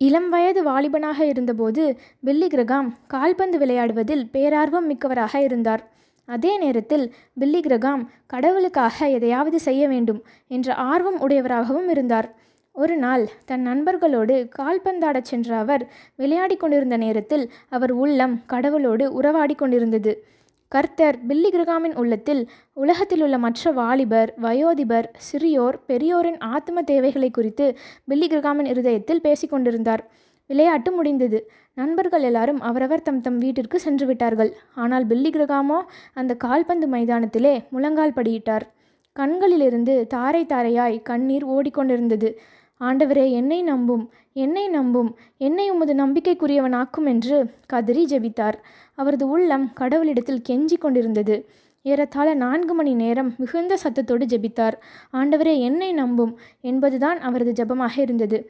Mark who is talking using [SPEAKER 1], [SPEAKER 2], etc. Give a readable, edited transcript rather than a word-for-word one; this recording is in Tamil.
[SPEAKER 1] இளம் வயது வாலிபனாக இருந்தபோது பில்லி கிரகாம் கால்பந்து விளையாடுவதில் பேரார்வம் மிக்கவராக இருந்தார். அதே நேரத்தில் பில்லி கிரகாம் கடவுளுக்காக எதையாவது செய்ய வேண்டும் என்ற ஆர்வம் உடையவராகவும் இருந்தார். ஒரு நாள் தன் நண்பர்களோடு கால்பந்தாடச் சென்ற அவர் விளையாடி கொண்டிருந்த நேரத்தில் அவர் உள்ளம் கடவுளோடு உறவாடி கொண்டிருந்தது. கர்த்தர் பில்லி கிரகாமின் உள்ளத்தில் உலகத்தில் உள்ள மற்ற வாலிபர், வயோதிபர், சிறியோர், பெரியோரின் ஆத்ம தேவைகளை குறித்து பில்லி கிரகாமின் இருதயத்தில் பேசிக்கொண்டிருந்தார். விளையாட்டு முடிந்தது. நண்பர்கள் எல்லாரும் அவரவர் தம் தம் வீட்டிற்கு சென்று விட்டார்கள். ஆனால் பில்லி கிரகாமோ அந்த கால்பந்து மைதானத்திலே முழங்கால் படியிட்டார். கண்களிலிருந்து தாரை தாரையாய் கண்ணீர் ஓடிக்கொண்டிருந்தது. ஆண்டவரே, என்னை நம்பும், என்னை நம்பும், என்னை உமது நம்பிக்கைக்குரியவனாக்கும் என்று கதறி ஜெபித்தார். அவரது உள்ளம் கடவுளிடத்தில் கெஞ்சி கொண்டிருந்தது. ஏறத்தாழ 4 மணி நேரம் மிகுந்த சத்தத்தோடு ஜெபித்தார். ஆண்டவரே, என்னை நம்பும் என்பதுதான் அவரது ஜெபமாக இருந்தது.